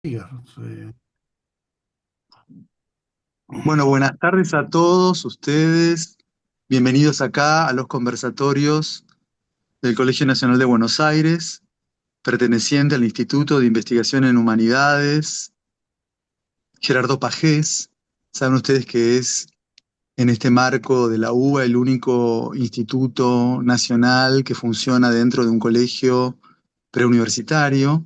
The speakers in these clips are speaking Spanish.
Sí. Bueno, buenas tardes a todos ustedes. Bienvenidos acá a los conversatorios del Colegio Nacional de Buenos Aires, perteneciente al Instituto de Investigación en Humanidades, Gerardo Pagés. Saben ustedes que es en este marco de la UBA el único instituto nacional que funciona dentro de un colegio preuniversitario.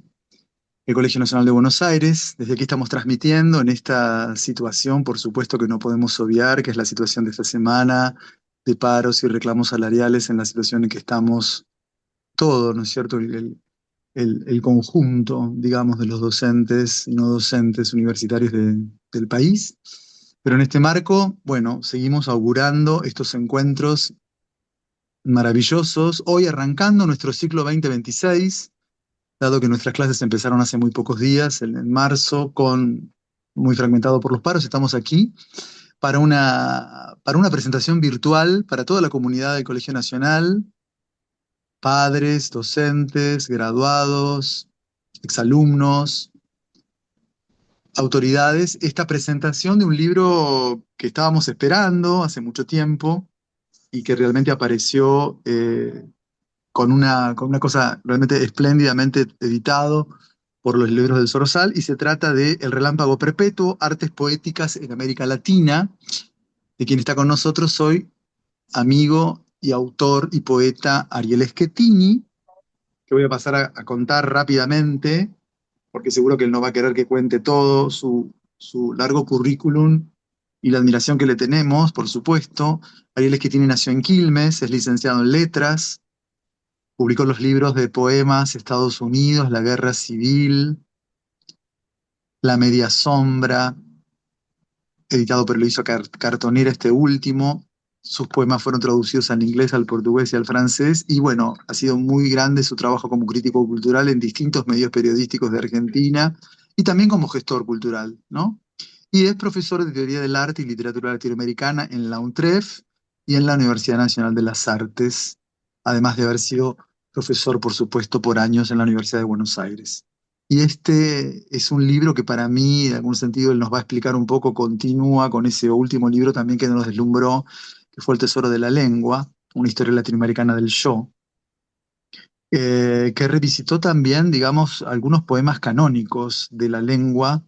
El Colegio Nacional de Buenos Aires. Desde aquí estamos transmitiendo en esta situación, por supuesto que no podemos obviar, que es la situación de esta semana de paros y reclamos salariales en la situación en que estamos todos, ¿no es cierto? El conjunto, digamos, de los docentes y no docentes universitarios del país. Pero en este marco, bueno, seguimos augurando estos encuentros maravillosos, hoy arrancando nuestro ciclo 2026, dado que nuestras clases empezaron hace muy pocos días, en marzo, muy fragmentado por los paros, estamos aquí para una presentación virtual para toda la comunidad del Colegio Nacional, padres, docentes, graduados, exalumnos, autoridades, esta presentación de un libro que estábamos esperando hace mucho tiempo y que realmente apareció con una cosa realmente espléndidamente editado por los libros del Sorosal, y se trata de El Relámpago Perpetuo, Artes Poéticas en América Latina, de quien está con nosotros hoy, amigo y autor y poeta Ariel Schettini, que voy a pasar a contar rápidamente, porque seguro que él no va a querer que cuente todo su largo currículum y la admiración que le tenemos, por supuesto. Ariel Schettini nació en Quilmes, es licenciado en Letras. Publicó los libros de poemas Estados Unidos, La Guerra Civil, La Media Sombra, editado por Eloísa Cartonera este último. Sus poemas fueron traducidos al inglés, al portugués y al francés. Y bueno, ha sido muy grande su trabajo como crítico cultural en distintos medios periodísticos de Argentina y también como gestor cultural, ¿no? Y es profesor de Teoría del Arte y Literatura Latinoamericana en la UNTREF y en la Universidad Nacional de las Artes, además de haber sido profesor, por supuesto, por años en la Universidad de Buenos Aires. Y este es un libro que para mí, en algún sentido, él nos va a explicar un poco, continúa con ese último libro también que nos deslumbró, que fue El Tesoro de la Lengua, una historia latinoamericana del yo, que revisitó también, digamos, algunos poemas canónicos de la lengua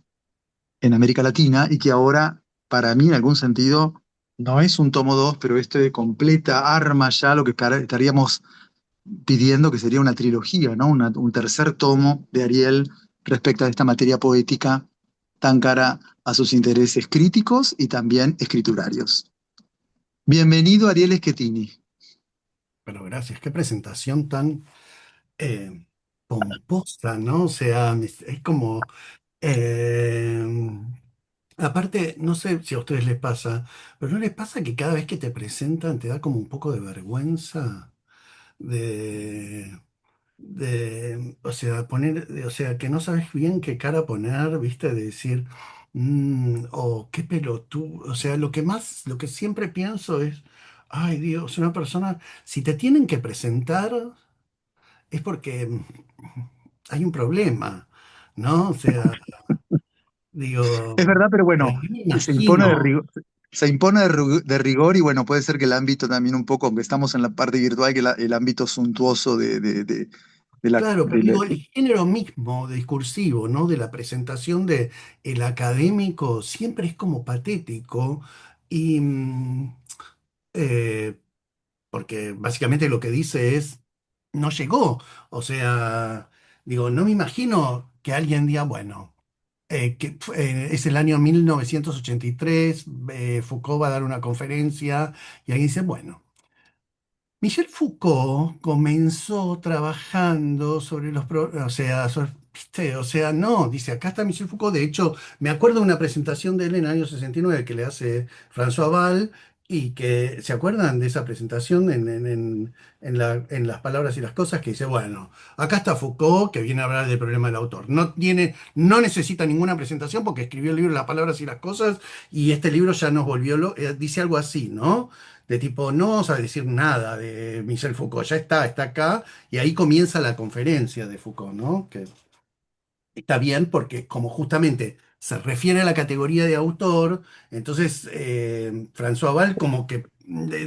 en América Latina y que ahora, para mí, en algún sentido, no es un tomo 2, pero este completa, arma ya lo que estaríamos pidiendo que sería una trilogía, ¿no? Un tercer tomo de Ariel respecto a esta materia poética tan cara a sus intereses críticos y también escriturarios. Bienvenido, Ariel Schettini. Pero gracias, qué presentación tan eh, pomposa, ¿no? O sea, es como... eh, aparte, no sé si a ustedes les pasa, pero ¿no les pasa que cada vez que te presentan te da como un poco de vergüenza de, o sea, o sea, que no sabes bien qué cara poner, ¿viste? De decir, o qué pelotudo, o sea, lo que siempre pienso es, ay Dios, una persona, si te tienen que presentar, es porque hay un problema, ¿no? O sea, Es digo, verdad, pero pero bueno, yo me se impone imagino, se impone de rigor y bueno, puede ser que el ámbito también un poco, aunque estamos en la parte virtual, que el ámbito suntuoso de la, claro, pero de la- digo, el género mismo discursivo, ¿no? De la presentación de el académico siempre es como patético y eh, porque básicamente lo que dice es, no llegó. O sea, digo, no me imagino que alguien diga, bueno. Es el año 1983, Foucault va a dar una conferencia y ahí dice, bueno, Michel Foucault comenzó trabajando sobre o sea, ¿viste? O sea, no, dice, acá está Michel Foucault. De hecho, me acuerdo de una presentación de él en el año 69 que le hace François Val y que, ¿se acuerdan de esa presentación en las palabras y las cosas? Que dice, bueno, acá está Foucault que viene a hablar del problema del autor. No necesita ninguna presentación porque escribió el libro Las palabras y las cosas y este libro ya nos volvió, dice algo así, ¿no? De tipo, no vamos a decir nada de Michel Foucault, ya está acá, y ahí comienza la conferencia de Foucault, ¿no? Que, está bien porque como justamente se refiere a la categoría de autor, entonces François Val como que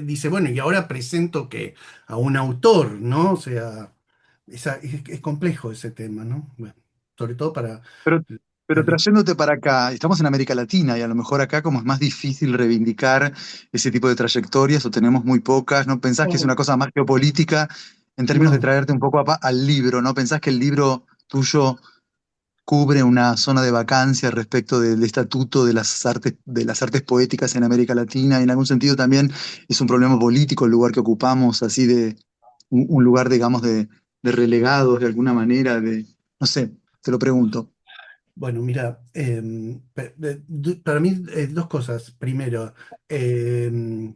dice, bueno, y ahora presento que a un autor, ¿no? O sea, es complejo ese tema, ¿no? Bueno, sobre todo para Pero, la pero trayéndote para acá, estamos en América Latina y a lo mejor acá como es más difícil reivindicar ese tipo de trayectorias o tenemos muy pocas, ¿no pensás que es una no, cosa más geopolítica en términos de no. traerte un poco al libro? ¿No pensás que el libro tuyo cubre una zona de vacancia respecto del estatuto de las artes poéticas en América Latina? Y en algún sentido también es un problema político el lugar que ocupamos, así de un lugar, digamos, de relegados de alguna manera, no sé, te lo pregunto. Bueno, mira, para mí dos cosas. Primero, em,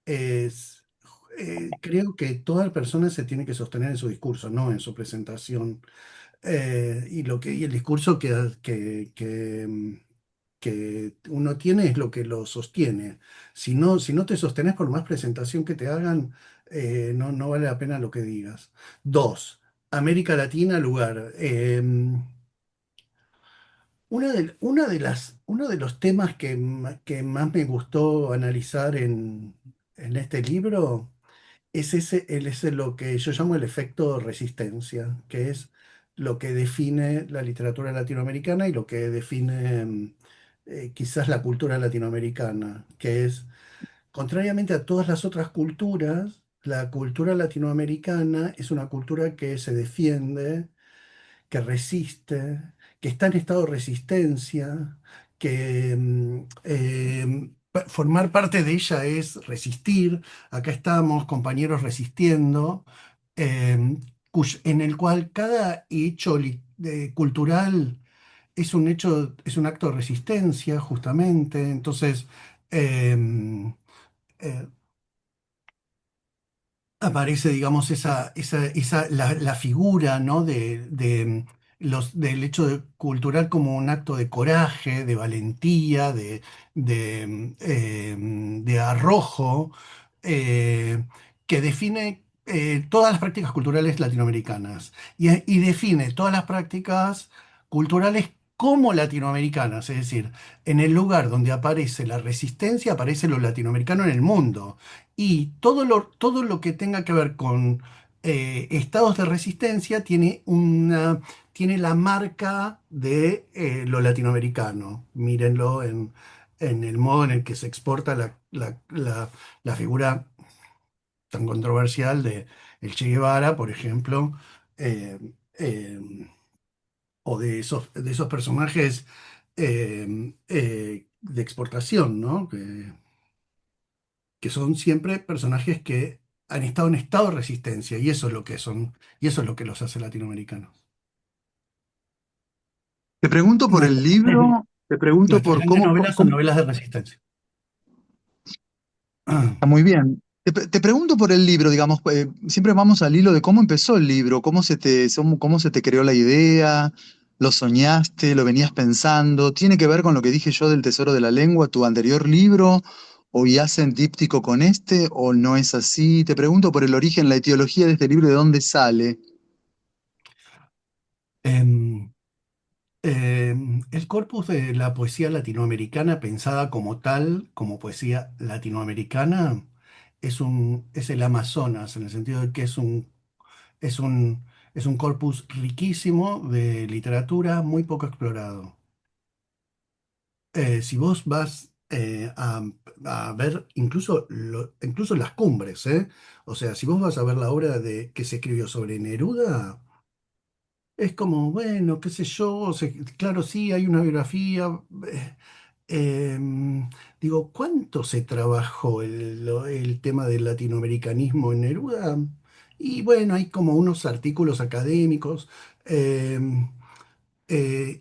es, creo que toda persona se tiene que sostener en su discurso, no en su presentación. Y el discurso que uno tiene es lo que lo sostiene. Si no te sostenés por más presentación que te hagan, no vale la pena lo que digas. Dos, América Latina, lugar. Uno de los temas que más me gustó analizar en este libro es lo que yo llamo el efecto resistencia, que es lo que define la literatura latinoamericana y lo que define quizás la cultura latinoamericana, que es, contrariamente a todas las otras culturas, la cultura latinoamericana es una cultura que se defiende, que resiste, que está en estado de resistencia, que formar parte de ella es resistir. Acá estamos, compañeros, resistiendo, em, en el cual cada hecho cultural es un hecho, es un acto de resistencia, justamente. Entonces, em, eh, aparece, digamos, la figura, ¿no? Del hecho cultural como un acto de coraje, de valentía, de arrojo, eh, que define todas las prácticas culturales latinoamericanas y define todas las prácticas culturales como latinoamericanas, es decir, en el lugar donde aparece la resistencia, aparece lo latinoamericano en el mundo. Y todo lo que tenga que ver con estados de resistencia tiene la marca de lo latinoamericano. Mírenlo en el modo en el que se exporta la figura tan controversial de el Che Guevara, por ejemplo, eh, eh, o de esos personajes de exportación, ¿no? Que son siempre personajes que han estado en estado de resistencia, y eso es lo que son, y eso es lo que los hace latinoamericanos. Te pregunto por el Nuestras, libro, te pregunto nuestras por grandes novelas son novelas de resistencia. está muy bien. Te pregunto por el libro, digamos, siempre vamos al hilo de cómo empezó el libro, cómo se te creó la idea, lo soñaste, lo venías pensando. ¿Tiene que ver con lo que dije yo del Tesoro de la Lengua, tu anterior libro? ¿O ya hacen díptico con este? ¿O no es así? Te pregunto por el origen, la etiología de este libro, ¿de dónde sale? Em, el corpus de la poesía latinoamericana, pensada como tal, como poesía latinoamericana, es el Amazonas, en el sentido de que es un, es un corpus riquísimo de literatura muy poco explorado. Si vos vas a ver incluso las cumbres, ¿eh? O sea, si vos vas a ver la obra que se escribió sobre Neruda, es como, bueno, qué sé yo, claro, sí, hay una biografía. eh, Digo, ¿cuánto se trabajó el tema del latinoamericanismo en Neruda? Y bueno, hay como unos artículos académicos.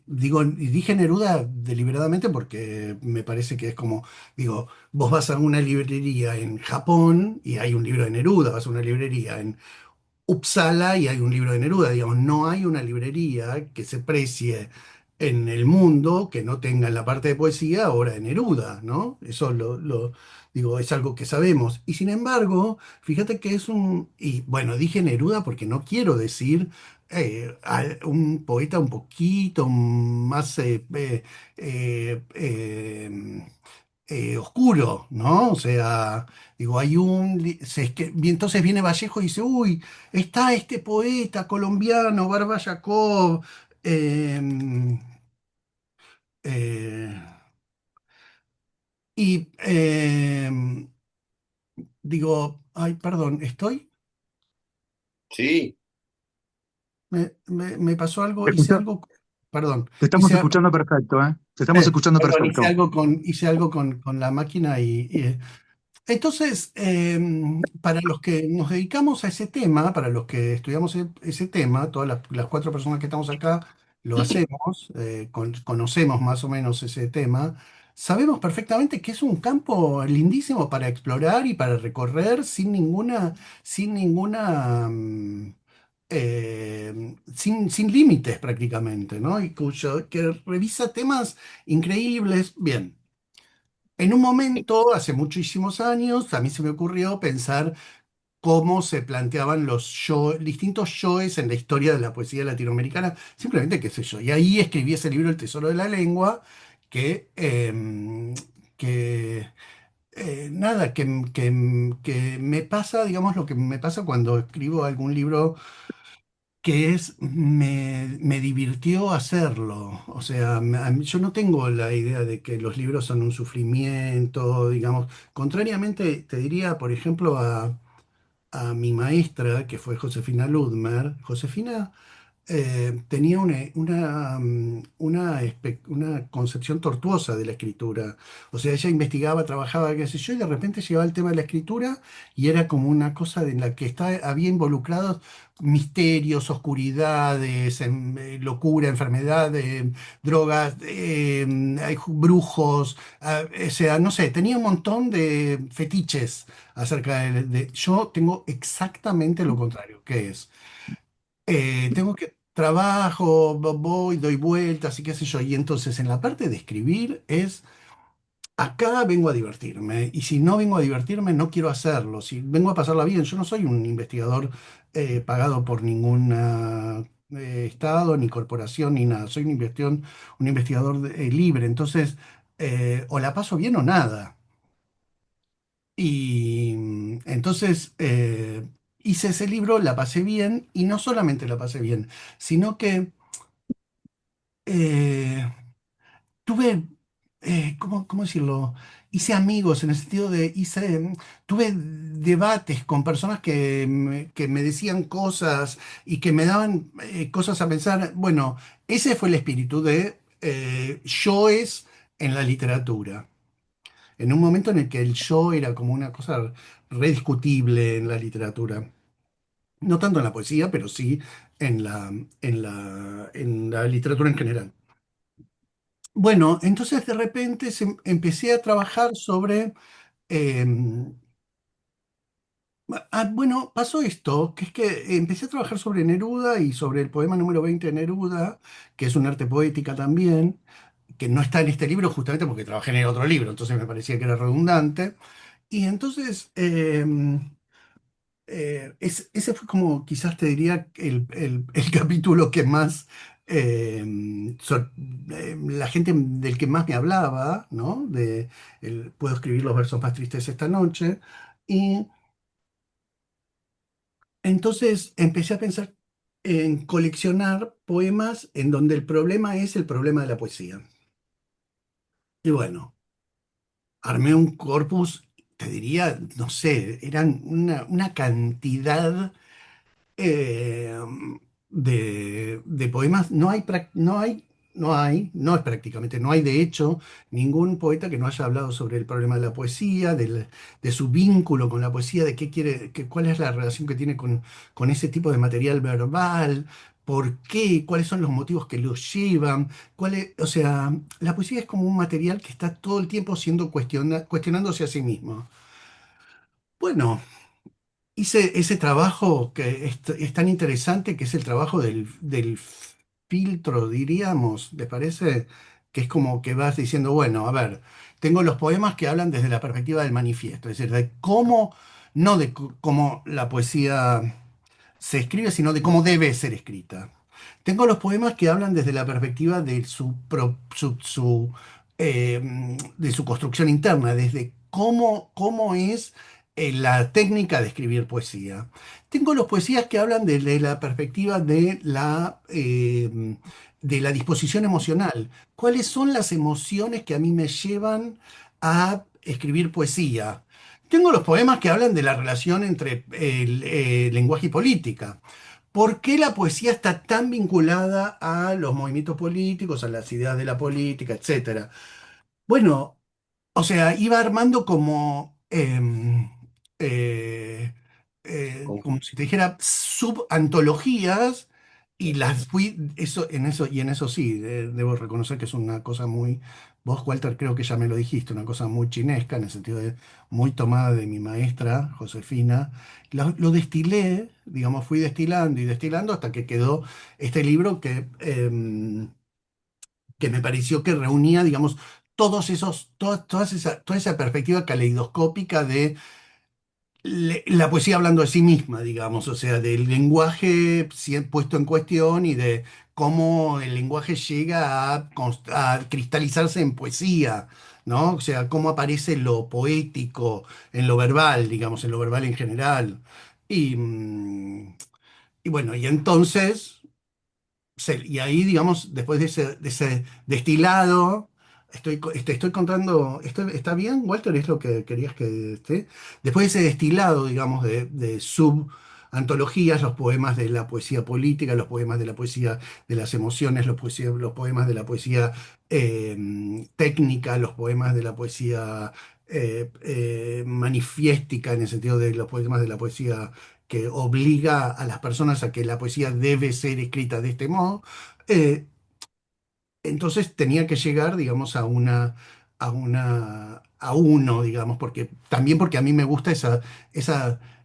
Digo, y dije Neruda deliberadamente porque me parece que es como, digo, vos vas a una librería en Japón y hay un libro de Neruda, vas a una librería en Uppsala y hay un libro de Neruda, digamos, no hay una librería que se precie en el mundo que no tenga en la parte de poesía obra de Neruda, ¿no? Eso digo, es algo que sabemos. Y sin embargo, fíjate que es y bueno, dije Neruda porque no quiero decir un poeta un poquito más oscuro, ¿no? O sea, digo, hay y entonces viene Vallejo y dice, uy, está este poeta colombiano, Barba Jacob, em, eh, y digo, ay, perdón, Sí, me pasó algo, Te hice escucha- algo, perdón, te estamos hice, escuchando perfecto, ¿eh? Te estamos escuchando perdón, perfecto. hice algo con la máquina entonces, para los que nos dedicamos a ese tema, para los que estudiamos ese tema, todas las cuatro personas que estamos acá lo hacemos, conocemos más o menos ese tema, sabemos perfectamente que es un campo lindísimo para explorar y para recorrer sin límites prácticamente, ¿no? Que revisa temas increíbles. Bien. En un momento, hace muchísimos años, a mí se me ocurrió pensar cómo se planteaban distintos yoes en la historia de la poesía latinoamericana, simplemente qué sé yo. Y ahí escribí ese libro, El Tesoro de la Lengua, que nada, que me pasa, digamos, lo que me pasa cuando escribo algún libro me divirtió hacerlo. O sea, yo no tengo la idea de que los libros son un sufrimiento, digamos. Contrariamente, te diría, por ejemplo, a mi maestra, que fue Josefina Ludmer. Josefina tenía una concepción tortuosa de la escritura. O sea, ella investigaba, trabajaba, qué sé yo, y de repente llegaba el tema de la escritura y era como una cosa en la que había involucrados misterios, oscuridades, locura, enfermedad, drogas, brujos, o sea, no sé, tenía un montón de fetiches acerca Yo tengo exactamente lo contrario, que es tengo que trabajo, voy, doy vueltas y qué sé yo. Y entonces en la parte de escribir acá vengo a divertirme. Y si no vengo a divertirme, no quiero hacerlo. Si vengo a pasarla bien, yo no soy un investigador pagado por ningún estado, ni corporación, ni nada. Soy un investigador libre. Entonces, o la paso bien o nada. Y entonces hice ese libro, la pasé bien, y no solamente la pasé bien, sino que eh, tuve, ¿cómo decirlo? Hice amigos en el sentido tuve debates con personas que me decían cosas y que me daban cosas a pensar. Bueno, ese fue el espíritu de yoes en la literatura. En un momento en el que el yo era como una cosa rediscutible en la literatura. No tanto en la poesía, pero sí en la literatura en general. Bueno, entonces de repente empecé a trabajar sobre... eh, bueno, pasó esto, que es que empecé a trabajar sobre Neruda y sobre el poema número 20 de Neruda, que es un arte poética también, que no está en este libro justamente porque trabajé en el otro libro, entonces me parecía que era redundante. Y entonces ese fue como, quizás te diría, el capítulo que más, eh, la gente del que más me hablaba, ¿no? Puedo escribir los versos más tristes esta noche. Y entonces empecé a pensar en coleccionar poemas en donde el problema es el problema de la poesía. Y bueno, armé un corpus, te diría, no sé, eran una cantidad eh, de poemas. No es prácticamente, no hay de hecho ningún poeta que no haya hablado sobre el problema de la poesía, de su vínculo con la poesía, de qué quiere, cuál es la relación que tiene con ese tipo de material verbal, por qué, cuáles son los motivos que lo llevan, o sea, la poesía es como un material que está todo el tiempo siendo cuestionándose a sí mismo. Bueno, hice ese trabajo que es tan interesante, que es el trabajo del filtro, diríamos, ¿te parece? Que es como que vas diciendo, bueno, a ver, tengo los poemas que hablan desde la perspectiva del manifiesto, es decir, de cómo, no de cómo la poesía se escribe, sino de cómo debe ser escrita. Tengo los poemas que hablan desde la perspectiva de de su construcción interna, desde cómo es la técnica de escribir poesía. Tengo los poesías que hablan desde la perspectiva de la disposición emocional. ¿Cuáles son las emociones que a mí me llevan a escribir poesía? Tengo los poemas que hablan de la relación entre el lenguaje y política. ¿Por qué la poesía está tan vinculada a los movimientos políticos, a las ideas de la política, etcétera? Bueno, o sea, iba armando como si te dijera, subantologías y las fui, en eso sí, debo reconocer que es una cosa muy, vos, Walter, creo que ya me lo dijiste, una cosa muy chinesca, en el sentido de muy tomada de mi maestra, Josefina. Lo destilé, digamos, fui destilando y destilando hasta que quedó este libro que me pareció que reunía, digamos, toda esa perspectiva caleidoscópica de la poesía hablando de sí misma, digamos, o sea, del lenguaje puesto en cuestión y de cómo el lenguaje llega a cristalizarse en poesía, ¿no? O sea, cómo aparece lo poético en lo verbal, digamos, en lo verbal en general. Y, y bueno, y entonces y ahí, digamos, después de ese destilado, te estoy contando, ¿está bien, Walter? ¿Es lo que querías que esté? Después de ese destilado, digamos, de subantologías, los poemas de la poesía política, los poemas de la poesía de las emociones, los poemas de la poesía técnica, los poemas de la poesía manifiéstica, en el sentido de los poemas de la poesía que obliga a las personas a que la poesía debe ser escrita de este modo, eh, entonces tenía que llegar, digamos, a uno, digamos, también porque a mí me gusta esa,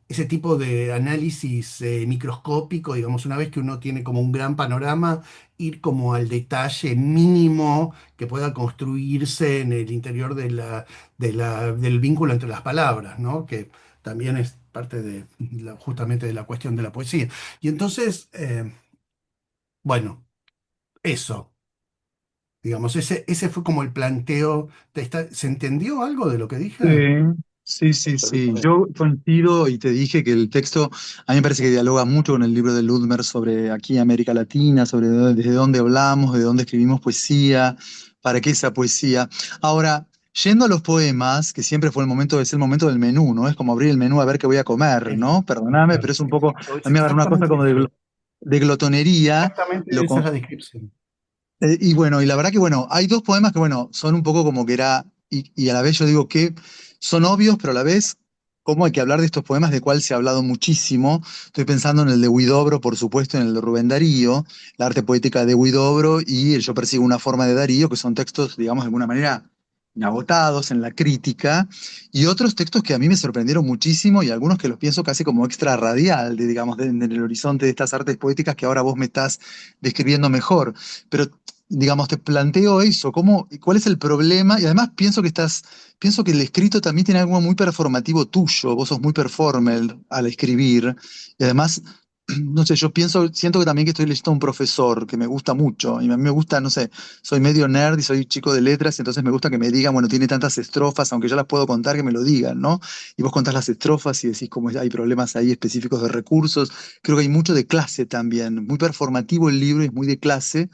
ese tipo de análisis microscópico, digamos, una vez que uno tiene como un gran panorama, ir como al detalle mínimo que pueda construirse en el interior del vínculo entre las palabras, ¿no? Que también es parte justamente de la cuestión de la poesía. Y entonces, bueno, eso. Digamos, ese fue como el planteo. ¿Se entendió algo de lo que Sí, dije? sí. Yo coincido y te dije que el texto a mí me parece que dialoga mucho con el libro de Ludmer sobre aquí América Latina, sobre desde dónde hablamos, de dónde escribimos poesía, para qué esa poesía. Ahora, yendo a los poemas, que siempre fue el momento, es el momento del menú, ¿no? Es como abrir el menú a ver qué voy a comer, Eso, ¿no? Perdóname, pero es un poco, exacto, es a mí me agarra una cosa exactamente como eso. de glotonería. Exactamente esa es la descripción. Y bueno, y la verdad que bueno, hay dos poemas que bueno, son un poco como que era, y a la vez yo digo que son obvios, pero a la vez, ¿cómo hay que hablar de estos poemas de cuál se ha hablado muchísimo? Estoy pensando en el de Huidobro, por supuesto, en el de Rubén Darío, la arte poética de Huidobro y el Yo persigo una forma de Darío, que son textos, digamos, de alguna manera inagotados en la crítica, y otros textos que a mí me sorprendieron muchísimo y algunos que los pienso casi como extra radial, de, digamos, en el horizonte de estas artes poéticas que ahora vos me estás describiendo mejor. Pero digamos, te planteo eso, cuál es el problema, y además pienso que el escrito también tiene algo muy performativo tuyo, vos sos muy performer al escribir, y además, no sé, siento que también que estoy leyendo a un profesor que me gusta mucho, y a mí me gusta, no sé, soy medio nerd y soy chico de letras, entonces me gusta que me digan, bueno, tiene tantas estrofas, aunque yo las puedo contar, que me lo digan, ¿no? Y vos contás las estrofas y decís cómo hay problemas ahí específicos de recursos, creo que hay mucho de clase también, muy performativo el libro, y es muy de clase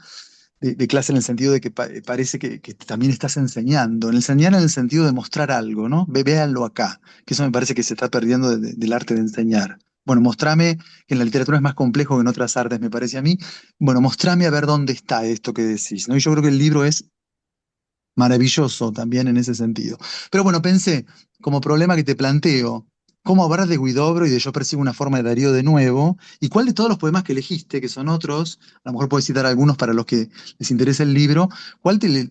de clase en el sentido de que parece que también estás enseñando, en enseñar en el sentido de mostrar algo, ¿no? Véanlo acá, que eso me parece que se está perdiendo del arte de enseñar. Bueno, mostrame, que en la literatura es más complejo que en otras artes, me parece a mí. Bueno, mostrame a ver dónde está esto que decís, ¿no? Y yo creo que el libro es maravilloso también en ese sentido. Pero bueno, pensé, como problema que te planteo, ¿cómo hablar de Huidobro y de Yo persigo una forma de Darío de nuevo? ¿Y cuál de todos los poemas que elegiste, que son otros, a lo mejor puedes citar algunos para los que les interesa el libro, cuál te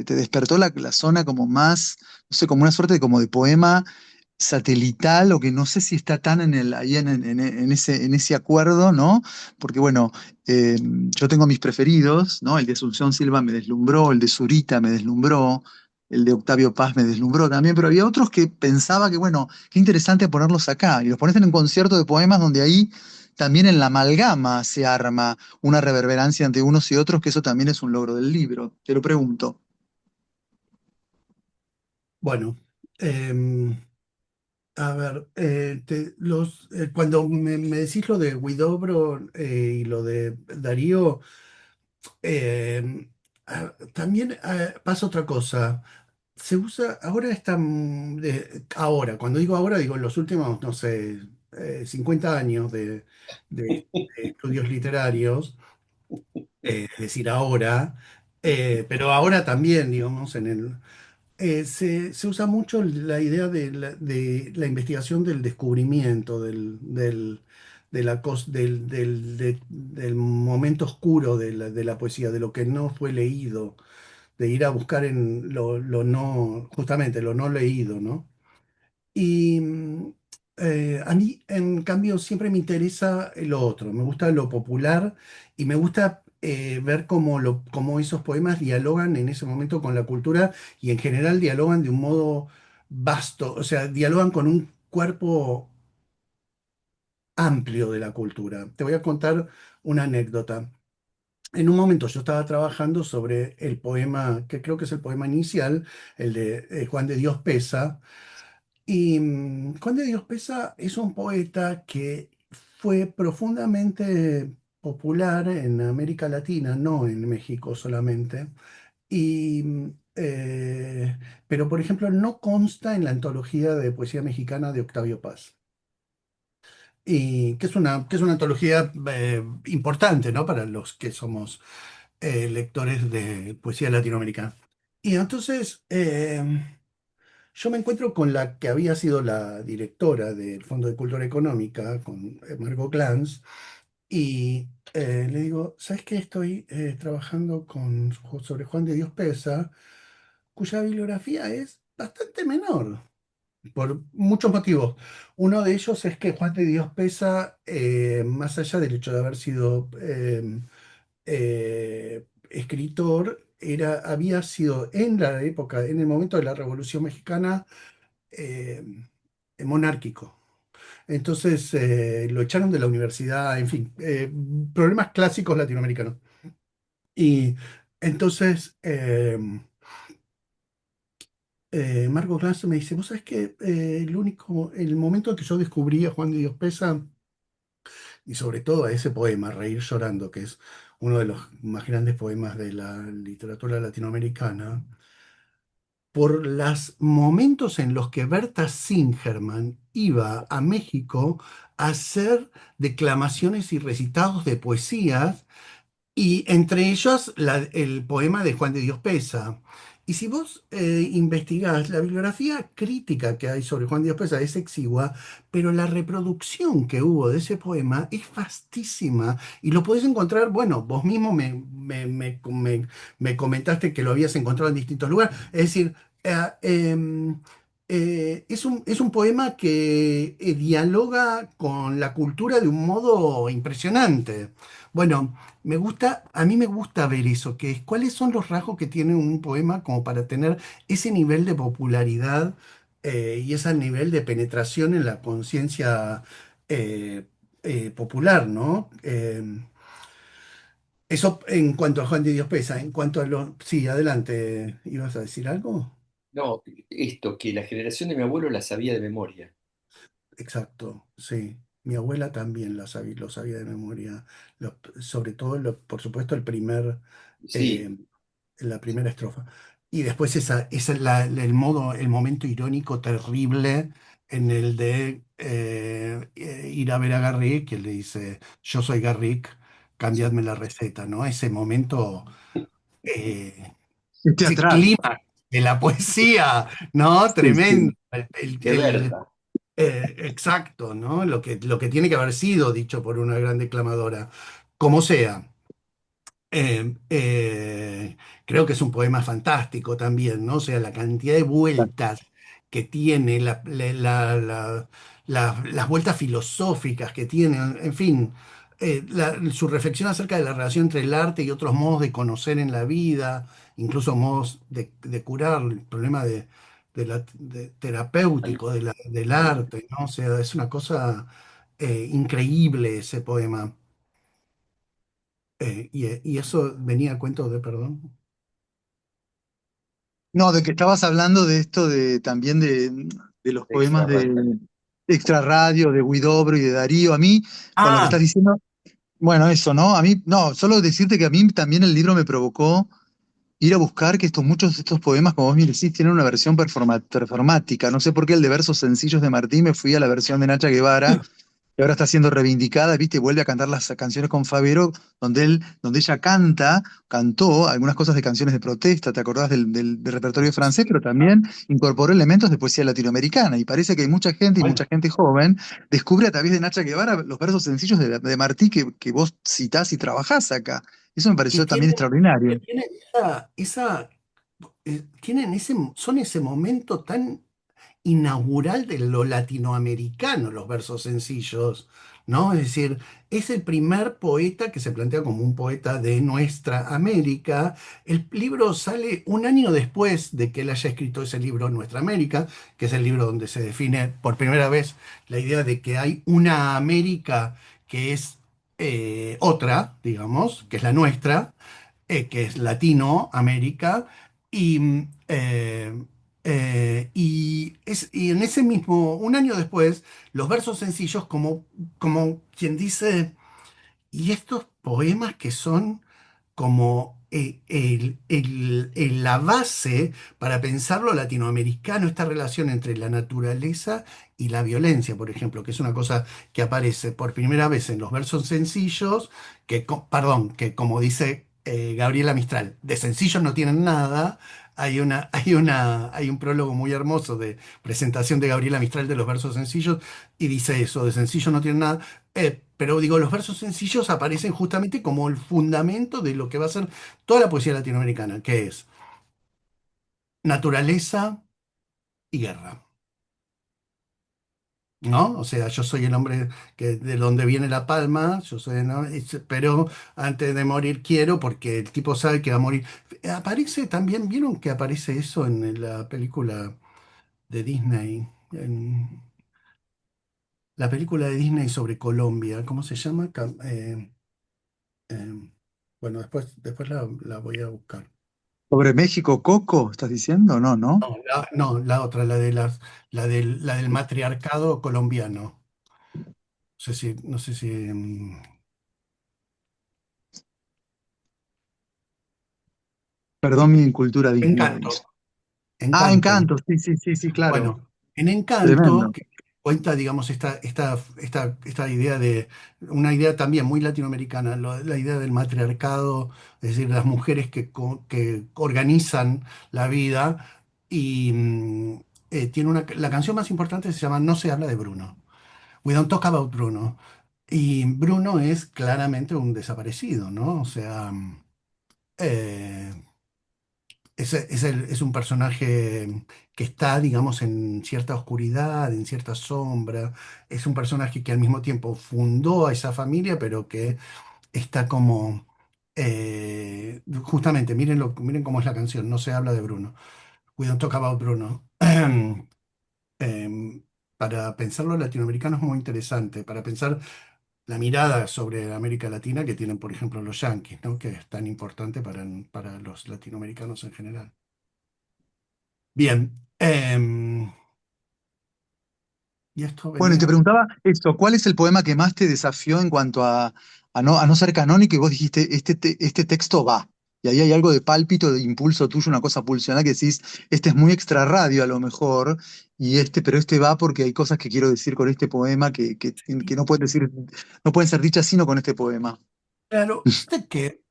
despertó la zona como más, no sé, como una suerte de, como de poema? satelital o que no sé si está tan ahí en ese acuerdo, ¿no? Porque bueno, yo tengo mis preferidos, ¿no? El de Asunción Silva me deslumbró, el de Zurita me deslumbró, el de Octavio Paz me deslumbró también, pero había otros que pensaba que, bueno, qué interesante ponerlos acá. Y los pones en un concierto de poemas donde ahí también en la amalgama se arma una reverberancia entre unos y otros, que eso también es un logro del libro. Te lo pregunto. Bueno, a ver, cuando me decís lo de Huidobro y lo de Darío, eh, también pasa otra cosa. Se usa, ahora están, ahora, cuando digo ahora, digo en los últimos, no sé, 50 años de estudios literarios, es decir, ahora, pero ahora también, digamos, se usa mucho la idea de la investigación del descubrimiento, del momento oscuro de la poesía, de lo que no fue leído, de ir a buscar en lo no, justamente lo no leído, ¿no? Y a mí, en cambio, siempre me interesa lo otro, me gusta lo popular y me gusta ver cómo esos poemas dialogan en ese momento con la cultura y en general dialogan de un modo vasto, o sea, dialogan con un cuerpo amplio de la cultura. Te voy a contar una anécdota. En un momento yo estaba trabajando sobre el poema, que creo que es el poema inicial, el de Juan de Dios Pesa. Y Juan de Dios Pesa es un poeta que fue profundamente popular en América Latina, no en México solamente. Y, pero, por ejemplo, no consta en la antología de poesía mexicana de Octavio Paz. Y que es una antología importante, ¿no? Para los que somos lectores de poesía latinoamericana. Y entonces, yo me encuentro con la que había sido la directora del Fondo de Cultura Económica, con Margot Glantz, y le digo, ¿sabes qué? Estoy trabajando sobre Juan de Dios Pesa, cuya bibliografía es bastante menor, por muchos motivos. Uno de ellos es que Juan de Dios Pesa, más allá del hecho de haber sido escritor, había sido en la época, en el momento de la Revolución Mexicana, eh, monárquico. Entonces lo echaron de la universidad, en fin, problemas clásicos latinoamericanos. Y entonces Margot Glantz me dice, ¿vos sabés que el momento en que yo descubrí a Juan de Dios Pesa, y sobre todo a ese poema, Reír llorando, que es uno de los más grandes poemas de la literatura latinoamericana, por los momentos en los que Berta Singerman iba a México a hacer declamaciones y recitados de poesías y entre ellos el poema de Juan de Dios Pesa. Y si vos investigás, la bibliografía crítica que hay sobre Juan de Dios Pesa es exigua, pero la reproducción que hubo de ese poema es vastísima y lo podés encontrar, bueno, vos mismo me comentaste que lo habías encontrado en distintos lugares, es decir, es un poema que dialoga con la cultura de un modo impresionante. Bueno, a mí me gusta ver eso, que es cuáles son los rasgos que tiene un poema como para tener ese nivel de popularidad y ese nivel de penetración en la conciencia eh, popular, ¿no? Eso en cuanto a Juan de Dios Pesa, en cuanto a los... Sí, adelante, ¿ibas a decir algo? No, esto, que la generación de mi abuelo la sabía de memoria. Exacto, sí. Mi abuela también lo sabía de memoria, sobre todo, por supuesto, Sí, eh, la primera estrofa. Y después esa es el momento irónico terrible en el de ir a ver a Garrick, que le dice, yo soy Garrick, sí, cambiadme la receta, ¿no? Ese momento, eh, Es ese teatral. clima de la poesía, ¿no? Sí, Tremendo. sí. El- de el- Berta. exacto, ¿no? Lo que tiene que haber sido dicho por una gran declamadora. Como sea. Eh, eh, Creo que es un poema fantástico también, ¿no? O sea, la cantidad de vueltas que tiene, las vueltas filosóficas que tiene, en fin, su reflexión acerca de la relación entre el arte y otros modos de conocer en la vida, incluso modos de curar el problema terapéutico del arte, ¿no? O sea, es una cosa increíble ese poema. Y eso venía a cuento de, perdón. No, de que estabas hablando de esto de también de los poemas Extra radio. de Extra Radio, de Huidobro y de Darío. A mí, con lo que estás Ah, diciendo, bueno, eso, ¿no? A mí, no, solo decirte que a mí también el libro me provocó ir a buscar que muchos de estos poemas, como vos me decís, tienen una versión performática. No sé por qué el de versos sencillos de Martí me fui a la versión de Nacha Guevara, que ahora está siendo reivindicada, ¿viste? Vuelve a cantar las canciones con Favero, donde ella cantó algunas cosas de canciones de protesta, ¿te acordás del repertorio francés? Pero también incorporó elementos de poesía latinoamericana. Y parece que hay mucha gente, y mucha bueno, gente joven, descubre a través de Nacha Guevara los versos sencillos de Martí que vos citás y trabajás acá. Eso me que pareció también tienen, que extraordinario. tienen tienen son ese momento tan inaugural de lo latinoamericano, los versos sencillos, ¿no? Es decir, es el primer poeta que se plantea como un poeta de nuestra América. El libro sale un año después de que él haya escrito ese libro, Nuestra América, que es el libro donde se define por primera vez la idea de que hay una América que es otra, digamos, que es la nuestra, que es Latinoamérica, y, y en ese mismo, un año después, los versos sencillos, como quien dice, y estos poemas que son como la base para pensar lo latinoamericano, esta relación entre la naturaleza y la violencia, por ejemplo, que es una cosa que aparece por primera vez en los versos sencillos, perdón, que como dice Gabriela Mistral, de sencillos no tienen nada. Hay un prólogo muy hermoso de presentación de Gabriela Mistral de los versos sencillos y dice eso, de sencillo no tienen nada. Pero digo, los versos sencillos aparecen justamente como el fundamento de lo que va a ser toda la poesía latinoamericana, que es naturaleza y guerra, ¿no? O sea, yo soy el hombre de donde viene la palma, yo soy, ¿no? Pero antes de morir quiero, porque el tipo sabe que va a morir. Aparece también, ¿vieron que aparece eso en la película de Disney? En la película de Disney sobre Colombia, ¿cómo se llama? Eh, bueno, después la voy a buscar. ¿Sobre México, Coco, estás diciendo? No, ¿no? No, la otra, la del matriarcado colombiano. No sé si, Perdón mi cultura Disney. Encanto, Ah, Encanto. Encanto, sí, sí, sí, sí, claro. Bueno, en Encanto, Tremendo. que cuenta, digamos, esta idea una idea también muy latinoamericana, la idea del matriarcado, es decir, las mujeres que organizan la vida, y tiene la canción más importante se llama No se habla de Bruno. We don't talk about Bruno. Y Bruno es claramente un desaparecido, ¿no? O sea, eh, es un personaje que está, digamos, en cierta oscuridad, en cierta sombra. Es un personaje que al mismo tiempo fundó a esa familia, pero que está como... justamente, miren cómo es la canción, no se habla de Bruno. We don't talk about Bruno. Em, para pensar los latinoamericanos es muy interesante, para pensar la mirada sobre América Latina que tienen, por ejemplo, los yanquis, ¿no? Que es tan importante para los latinoamericanos en general. Bien, y esto Bueno, y te venía, preguntaba esto, ¿cuál es el poema que más te desafió en cuanto a no ser canónico y vos dijiste, este texto va? Y ahí hay algo de pálpito, de impulso tuyo, una cosa pulsional que decís, este es muy extra radio a lo mejor, pero este va porque hay cosas que quiero decir con este poema que no pueden decir, no pueden ser dichas sino con este poema. claro, viste que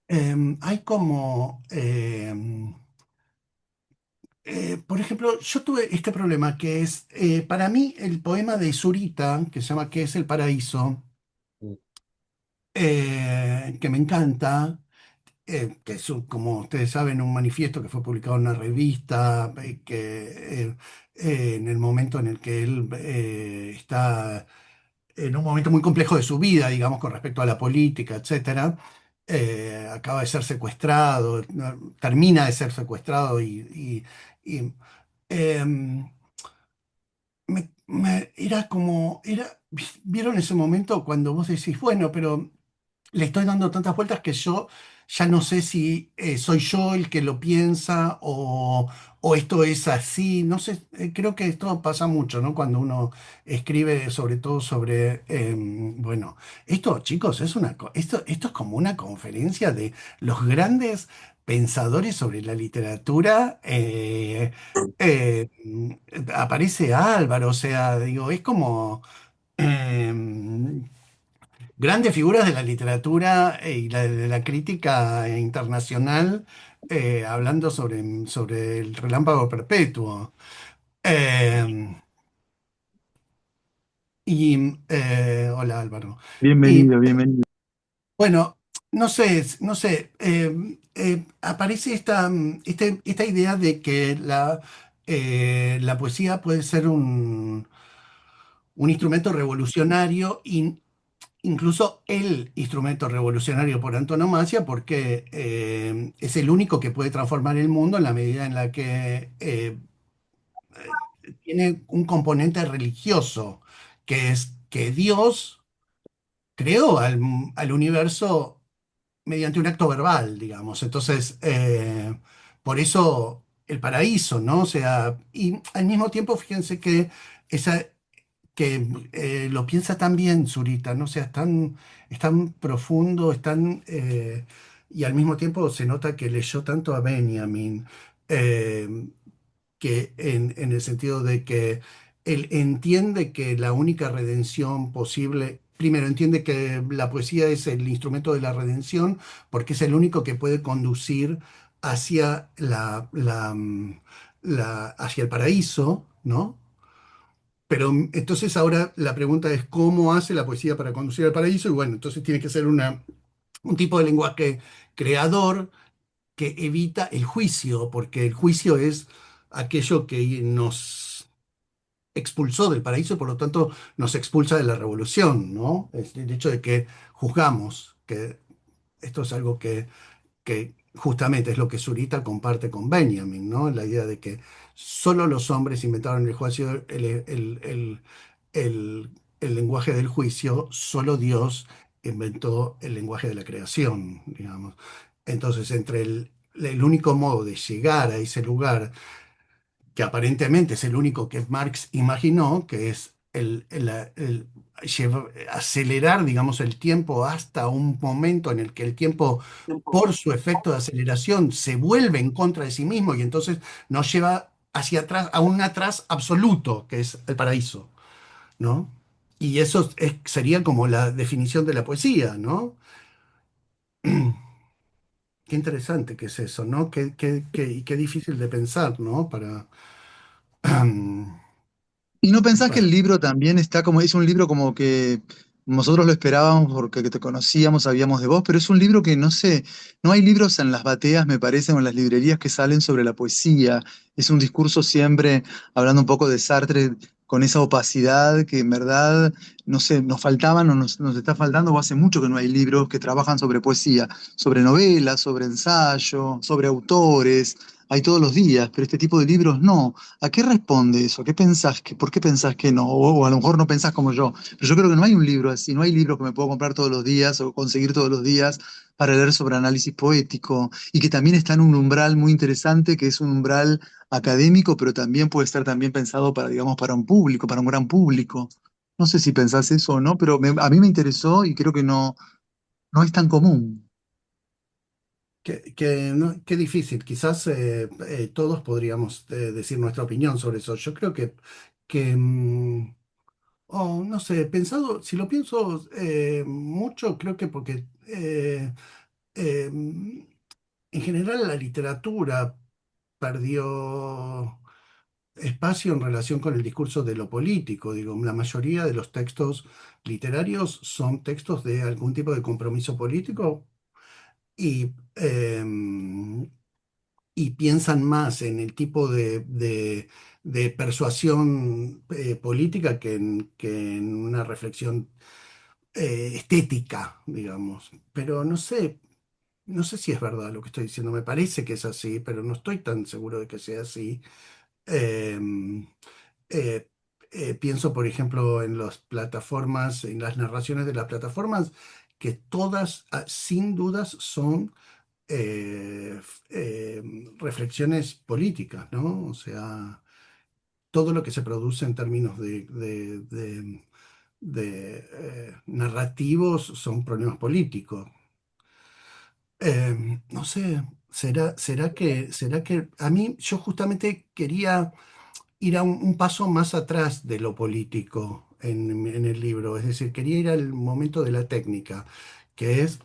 hay como, por ejemplo, yo tuve este problema que es, para mí, el poema de Zurita, que se llama ¿Qué es el paraíso? Que me encanta. que es, como ustedes saben, un manifiesto que fue publicado en una revista, en el momento en el que él está en un momento muy complejo de su vida, digamos, con respecto a la política, etcétera. Acaba de ser secuestrado, ¿no? Termina de ser secuestrado y, em, era como, ¿vieron ese momento cuando vos decís, bueno, pero le estoy dando tantas vueltas que yo ya no sé si soy yo el que lo piensa o esto es así? No sé, creo que esto pasa mucho, ¿no? Cuando uno escribe, sobre todo sobre, bueno, esto, chicos, esto es como una conferencia de los grandes pensadores sobre la literatura. Eh, Aparece Álvaro, o sea, digo, es como... em, grandes figuras de la literatura y de la crítica internacional, hablando sobre el relámpago perpetuo. Eh, Hola, Álvaro. Y Bienvenido, bienvenido. bueno, no sé, aparece esta idea de que la poesía puede ser un instrumento revolucionario, incluso el instrumento revolucionario por antonomasia, porque es el único que puede transformar el mundo en la medida en la que tiene un componente religioso, que es que Dios creó al universo mediante un acto verbal, digamos. Entonces, por eso el paraíso, ¿no? O sea, y al mismo tiempo, fíjense que esa, que lo piensa tan bien Zurita, ¿no? O sea, es tan profundo, y al mismo tiempo se nota que leyó tanto a Benjamin, eh, que en el sentido de que él entiende que la única redención posible, primero entiende que la poesía es el instrumento de la redención, porque es el único que puede conducir hacia hacia el paraíso, ¿no? Pero entonces ahora la pregunta es cómo hace la poesía para conducir al paraíso, y bueno, entonces tiene que ser un tipo de lenguaje creador que evita el juicio, porque el juicio es aquello que nos expulsó del paraíso y por lo tanto nos expulsa de la revolución, ¿no? Es el hecho de que juzgamos, que esto es algo que justamente es lo que Zurita comparte con Benjamin, ¿no? La idea de que solo los hombres inventaron el juicio, el- el lenguaje del juicio, solo Dios inventó el lenguaje de la creación, digamos. Entonces, entre el único modo de llegar a ese lugar, que aparentemente es el único que Marx imaginó, que es acelerar, digamos, el tiempo hasta un momento en el que el tiempo, por su efecto de aceleración, se vuelve en contra de sí mismo y entonces nos lleva hacia atrás, a un atrás absoluto, que es el paraíso, ¿no? Y eso sería como la definición de la poesía, ¿no? Qué interesante que es eso, ¿no? Y qué difícil de pensar, ¿no? ¿Y no pensás que Para el libro también está como, es un libro como que nosotros lo esperábamos porque te conocíamos, sabíamos de vos, pero es un libro que no sé, no hay libros en las bateas, me parece, o en las librerías que salen sobre la poesía? Es un discurso siempre hablando un poco de Sartre con esa opacidad que en verdad, no sé, nos faltaban o nos está faltando, o hace mucho que no hay libros que trabajan sobre poesía, sobre novelas, sobre ensayo, sobre autores. Hay todos los días, pero este tipo de libros no. ¿A qué responde eso? ¿Qué pensás por qué pensás que no? O a lo mejor no pensás como yo. Pero yo creo que no hay un libro así, no hay libro que me puedo comprar todos los días o conseguir todos los días para leer sobre análisis poético y que también está en un umbral muy interesante, que es un umbral académico, pero también puede estar también pensado para, digamos, para un público, para un gran público. No sé si pensás eso o no, pero a mí me interesó y creo que no, no es tan común. qué difícil. Quizás todos podríamos decir nuestra opinión sobre eso. Yo creo que no sé, si lo pienso mucho, creo que porque en general la literatura perdió espacio en relación con el discurso de lo político. Digo, la mayoría de los textos literarios son textos de algún tipo de compromiso político, y, y piensan más en el tipo de persuasión política que en una reflexión estética, digamos. Pero no sé, no sé si es verdad lo que estoy diciendo. Me parece que es así, pero no estoy tan seguro de que sea así. Eh, eh, Pienso, por ejemplo, en las plataformas, en las narraciones de las plataformas, que todas, sin dudas, son reflexiones políticas, ¿no? O sea, todo lo que se produce en términos narrativos son problemas políticos. No sé, será que a mí yo justamente quería ir a un paso más atrás de lo político en el libro, es decir, quería ir al momento de la técnica, que es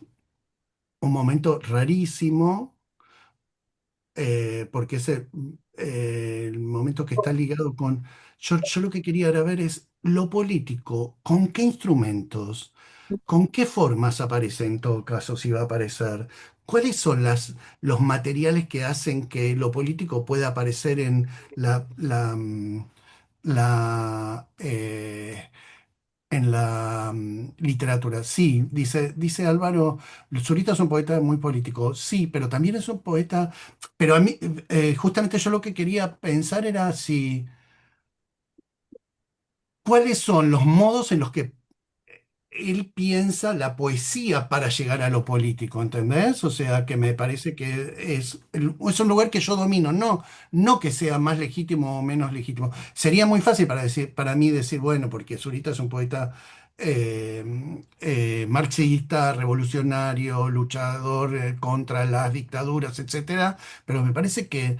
un momento rarísimo porque es el momento que está ligado con... Yo lo que quería era ver es lo político, con qué instrumentos, con qué formas aparece en todo caso, si va a aparecer, cuáles son los materiales que hacen que lo político pueda aparecer en la literatura. Sí, dice Álvaro, Zurita es un poeta muy político, sí, pero también es un poeta, pero a mí, justamente yo lo que quería pensar era si, cuáles son los modos en los que él piensa la poesía para llegar a lo político, ¿entendés? O sea, que me parece que es un lugar que yo domino, no que sea más legítimo o menos legítimo. Sería muy fácil para mí decir, bueno, porque Zurita es un poeta marxista, revolucionario, luchador contra las dictaduras, etcétera, pero me parece que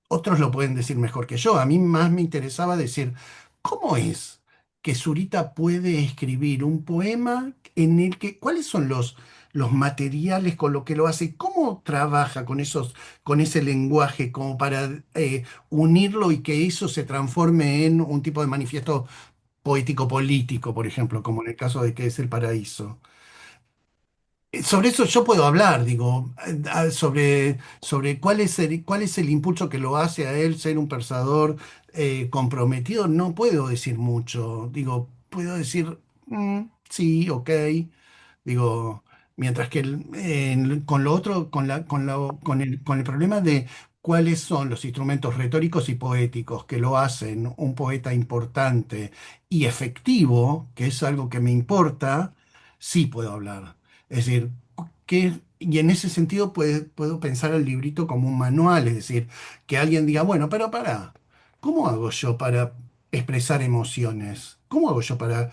otros lo pueden decir mejor que yo. A mí más me interesaba decir, ¿cómo es que Zurita puede escribir un poema en el que, cuáles son los materiales con lo que lo hace? ¿Cómo trabaja con ese lenguaje como para unirlo y que eso se transforme en un tipo de manifiesto poético político, por ejemplo, como en el caso de que es El Paraíso? Sobre eso yo puedo hablar, digo, sobre cuál es el impulso que lo hace a él ser un pensador comprometido. No puedo decir mucho. Digo, puedo decir, sí, ok. Digo, mientras que con lo otro, con el problema de cuáles son los instrumentos retóricos y poéticos que lo hacen un poeta importante y efectivo, que es algo que me importa, sí puedo hablar. Es decir, y en ese sentido puedo pensar el librito como un manual, es decir, que alguien diga, bueno, pero para, ¿cómo hago yo para expresar emociones? ¿Cómo hago yo para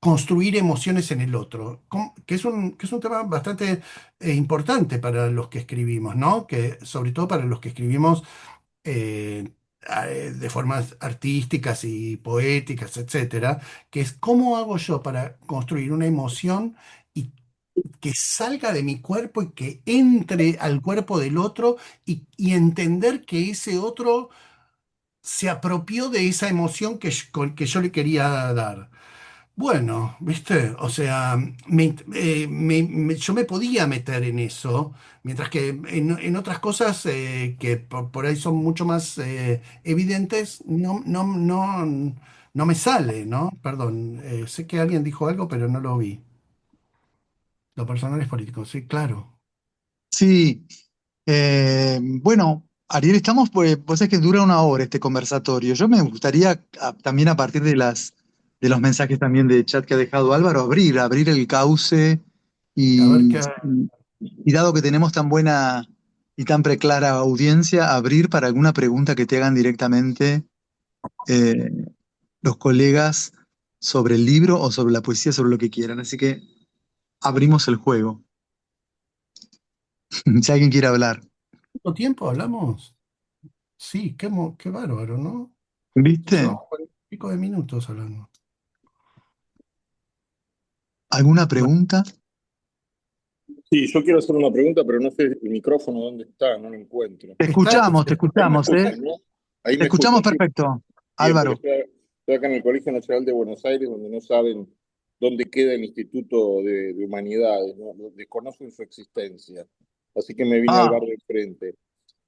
construir emociones en el otro? Que es un tema bastante importante para los que escribimos, ¿no? Que sobre todo para los que escribimos eh, de formas artísticas y poéticas, etcétera, que es cómo hago yo para construir una emoción y que salga de mi cuerpo y que entre al cuerpo del otro y entender que ese otro se apropió de esa emoción que yo le quería dar. Bueno, ¿viste? O sea, yo me podía meter en eso, mientras que en otras cosas que por ahí son mucho más evidentes, no me sale, ¿no? Perdón, sé que alguien dijo algo, pero no lo vi. Lo personal es político, sí, claro. Sí, bueno, Ariel, estamos, pues es que dura una hora este conversatorio. Yo me gustaría también a partir de los mensajes también de chat que ha dejado Álvaro, abrir el cauce A ver y, qué. y dado que tenemos tan buena y tan preclara audiencia, abrir para alguna pregunta que te hagan directamente eh, los colegas sobre el libro o sobre la poesía, sobre lo que quieran. Así que abrimos el juego. Si alguien quiere hablar. ¿Cuánto tiempo hablamos? Sí, qué bárbaro, ¿no? ¿Viste? Llevamos 40 y pico de minutos hablando. ¿Alguna Bueno, pregunta? Sí, yo quiero hacer una pregunta, pero no sé el micrófono dónde está, no lo encuentro. está, Te Ahí me escuchamos, ¿eh? escuchan, ¿no? Ahí Te me escuchamos escuchan, sí. perfecto, Bien, porque Álvaro. estoy acá en el Colegio Nacional de Buenos Aires, donde no saben dónde queda el Instituto de Humanidades, ¿no? Desconocen su existencia. Así que me vine al bar Ah, de frente.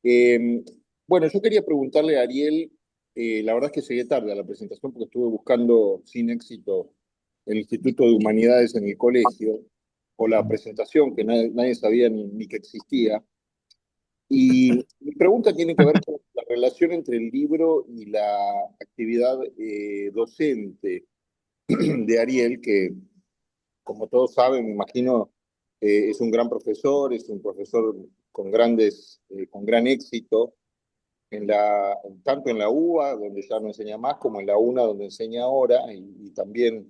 Eh, bueno, yo quería preguntarle a Ariel, la verdad es que llegué tarde a la presentación porque estuve buscando sin éxito el Instituto de Humanidades en el colegio, o la presentación que nadie sabía ni que existía. Y mi pregunta tiene que ver con la relación entre el libro y la actividad docente de Ariel, que como todos saben, me imagino, es un gran profesor, es un profesor con gran éxito, tanto en la UBA, donde ya no enseña más, como en la UNA, donde enseña ahora, y también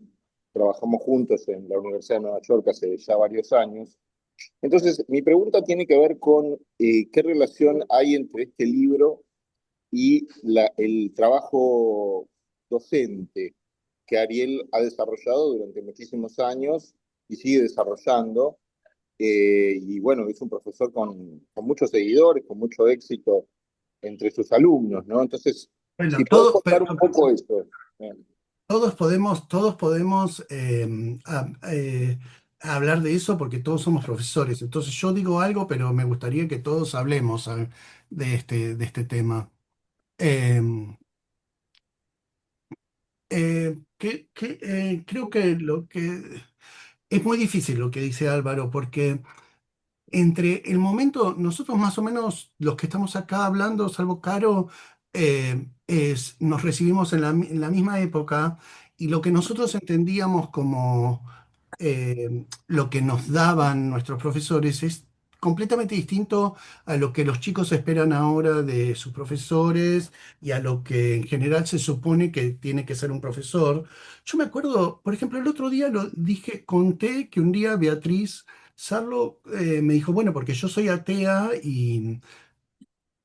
trabajamos juntos en la Universidad de Nueva York hace ya varios años. Entonces, mi pregunta tiene que ver con qué relación hay entre este libro y el trabajo docente que Ariel ha desarrollado durante muchísimos años y sigue desarrollando. Y bueno, es un profesor con muchos seguidores, con mucho éxito entre sus alumnos, ¿no? Entonces, si Bueno, podés contar un poco eso. Eh, todos podemos hablar de eso porque todos somos profesores. Entonces yo digo algo, pero me gustaría que todos hablemos de este tema. Em, Creo que lo que es muy difícil lo que dice Álvaro, porque entre el momento, nosotros más o menos, los que estamos acá hablando, salvo Caro, nos recibimos en en la misma época y lo que nosotros entendíamos como lo que nos daban nuestros profesores es completamente distinto a lo que los chicos esperan ahora de sus profesores y a lo que en general se supone que tiene que ser un profesor. Yo me acuerdo, por ejemplo, el otro día lo dije, conté que un día Beatriz Sarlo me dijo, bueno, porque yo soy atea y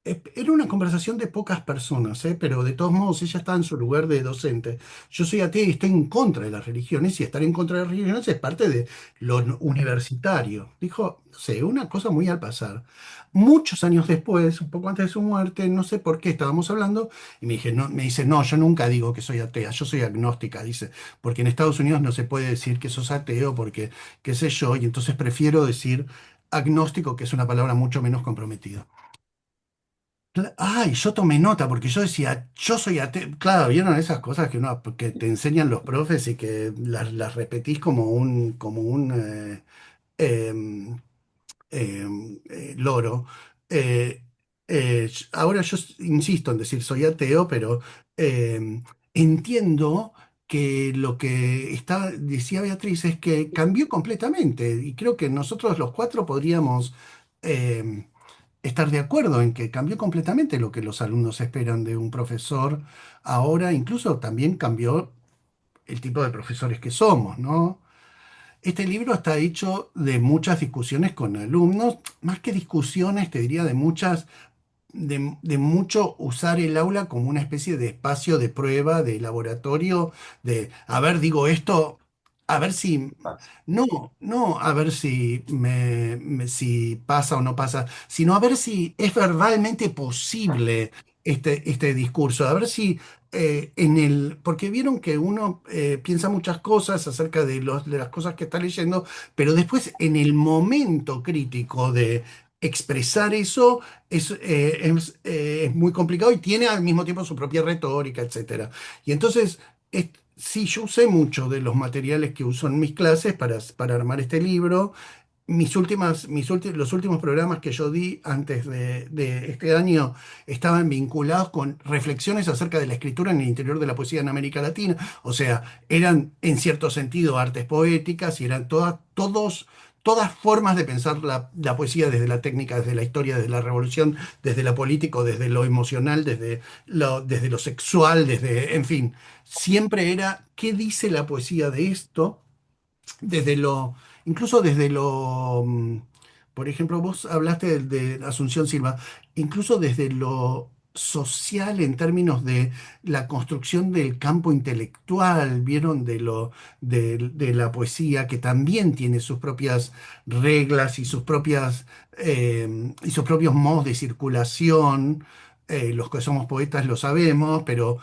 era una conversación de pocas personas, pero de todos modos ella está en su lugar de docente. Yo soy atea y estoy en contra de las religiones y estar en contra de las religiones es parte de lo universitario. Dijo, no sé, una cosa muy al pasar. Muchos años después, un poco antes de su muerte, no sé por qué estábamos hablando y me dice, no, yo nunca digo que soy atea, yo soy agnóstica, dice, porque en Estados Unidos no se puede decir que sos ateo porque qué sé yo, y entonces prefiero decir agnóstico, que es una palabra mucho menos comprometida. Ay, yo tomé nota porque yo decía, yo soy ateo. Claro, vieron esas cosas que te enseñan los profes y que las repetís como un em, loro. Eh, Ahora yo insisto en decir soy ateo, pero entiendo que lo que decía Beatriz es que cambió completamente y creo que nosotros los cuatro podríamos em, estar de acuerdo en que cambió completamente lo que los alumnos esperan de un profesor. Ahora incluso también cambió el tipo de profesores que somos, ¿no? Este libro está hecho de muchas discusiones con alumnos, más que discusiones, te diría de mucho usar el aula como una especie de espacio de prueba, de laboratorio, de, a ver, digo esto, a ver si, no a ver si, si pasa o no pasa, sino a ver si es verdaderamente posible este discurso, a ver si porque vieron que uno piensa muchas cosas acerca de las cosas que está leyendo, pero después en el momento crítico de expresar eso, es muy complicado y tiene al mismo tiempo su propia retórica, etcétera. Y entonces, sí, yo usé mucho de los materiales que uso en mis clases para armar este libro. Los últimos programas que yo di antes de este año estaban vinculados con reflexiones acerca de la escritura en el interior de la poesía en América Latina. O sea, eran en cierto sentido artes poéticas y eran todas formas de pensar la poesía desde la técnica, desde la historia, desde la revolución, desde lo político, desde lo emocional, desde lo sexual, en fin, siempre era qué dice la poesía de esto desde incluso por ejemplo, vos hablaste de Asunción Silva, incluso desde lo social en términos de la construcción del campo intelectual, vieron de la poesía, que también tiene sus propias reglas y sus propios modos de circulación. Los que somos poetas lo sabemos, pero